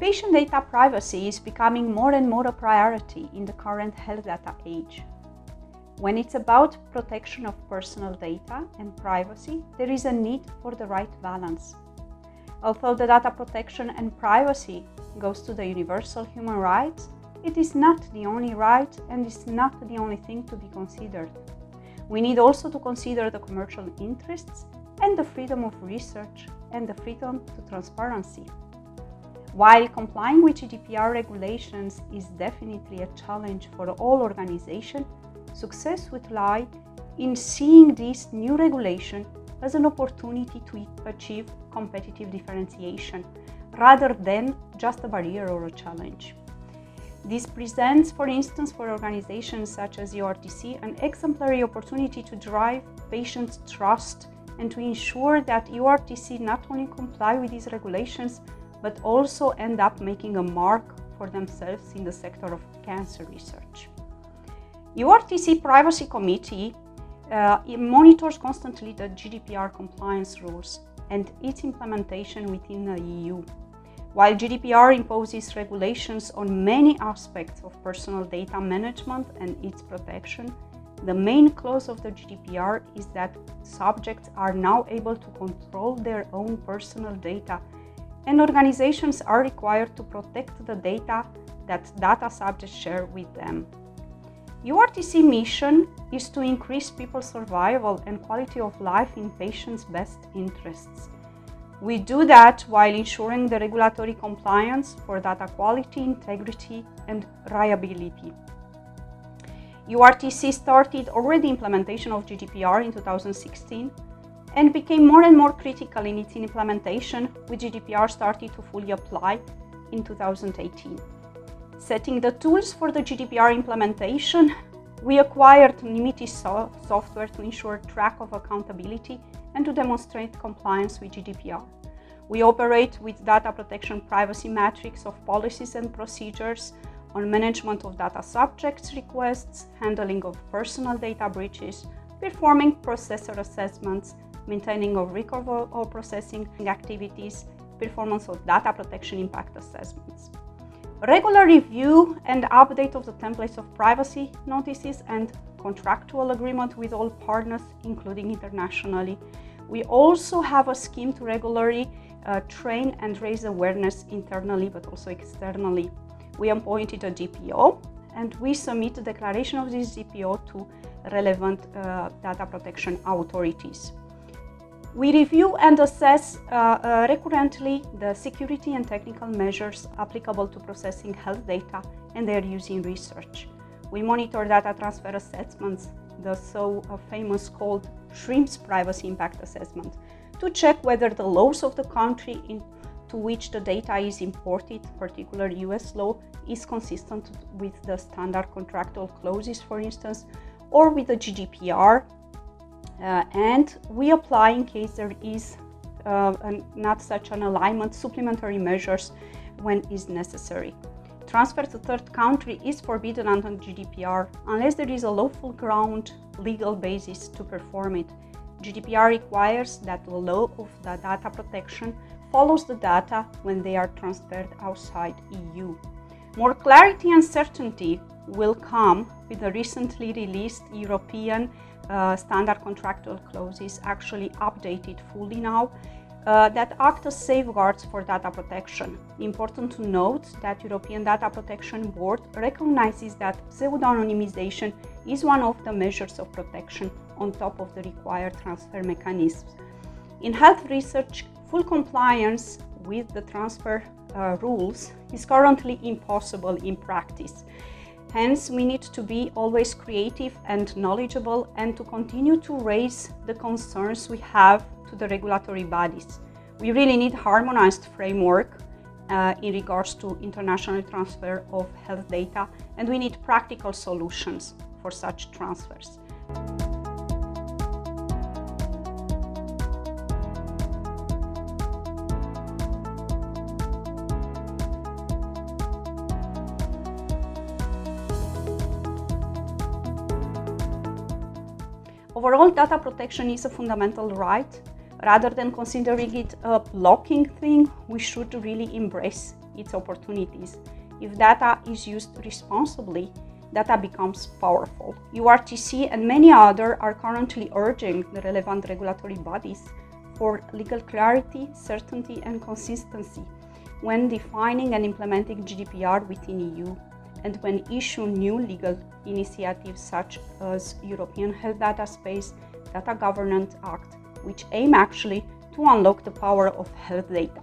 Patient data privacy is becoming more and more a priority in the current health data age. When it's about protection of personal data and privacy, there is a need for the right balance. Although the data protection and privacy goes to the universal human rights, it is not the only right and is not the only thing to be considered. We need also to consider the commercial interests and the freedom of research and the freedom to transparency. While complying with GDPR regulations is definitely a challenge for all organizations, success would lie in seeing this new regulation as an opportunity to achieve competitive differentiation, rather than just a barrier or a challenge. This presents, for instance, for organizations such as EORTC, an exemplary opportunity to drive patient trust and to ensure that EORTC not only comply with these regulations, but also end up making a mark for themselves in the sector of cancer research. EORTC Privacy Committee monitors constantly the GDPR compliance rules and its implementation within the EU. While GDPR imposes regulations on many aspects of personal data management and its protection, the main clause of the GDPR is that subjects are now able to control their own personal data, and organizations are required to protect the data that data subjects share with them. EORTC mission is to increase people's survival and quality of life in patients' best interests. We do that while ensuring the regulatory compliance for data quality, integrity, and reliability. EORTC started already implementation of GDPR in 2016 and became more and more critical in its implementation, with GDPR started to fully apply in 2018. Setting the tools for the GDPR implementation, we acquired Nimity software to ensure track of accountability and to demonstrate compliance with GDPR. We operate with data protection privacy matrix of policies and procedures on management of data subjects requests, handling of personal data breaches, performing processor assessments, maintaining of record or processing activities, performance of data protection impact assessments. Regular review and update of the templates of privacy notices and contractual agreement with all partners, including internationally. We also have a scheme to regularly train and raise awareness internally, but also externally. We appointed a GPO and we submit a declaration of this GPO to relevant data protection authorities. We review and assess recurrently the security and technical measures applicable to processing health data and their use in research. We monitor data transfer assessments, the so famous called SHRIMP's privacy impact assessment, to check whether the laws of the country into which the data is imported, particularly US law, is consistent with the standard contractual clauses, for instance, or with the GDPR. And we apply, in case there is not such an alignment, supplementary measures when is necessary. Transfer to third country is forbidden under GDPR unless there is a lawful ground, legal basis to perform it. GDPR requires that the law of the data protection follows the data when they are transferred outside EU. More clarity and certainty will come with the recently released European standard contractual clauses, actually updated fully now, that act as safeguards for data protection. Important to note that European Data Protection Board recognizes that pseudonymization is one of the measures of protection on top of the required transfer mechanisms. In health research, full compliance with the transfer rules is currently impossible in practice. Hence, we need to be always creative and knowledgeable and to continue to raise the concerns we have to the regulatory bodies. We really need harmonized framework in regards to international transfer of health data, and we need practical solutions for such transfers. Overall, data protection is a fundamental right. Rather than considering it a blocking thing, we should really embrace its opportunities. If data is used responsibly, data becomes powerful. EORTC and many others are currently urging the relevant regulatory bodies for legal clarity, certainty, and consistency when defining and implementing GDPR within EU, and when issuing new legal initiatives such as European Health Data Space, Data Governance Act, which aim actually to unlock the power of health data.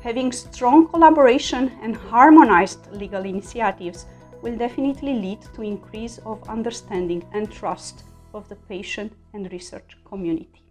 Having strong collaboration and harmonized legal initiatives will definitely lead to increase of understanding and trust of the patient and research community.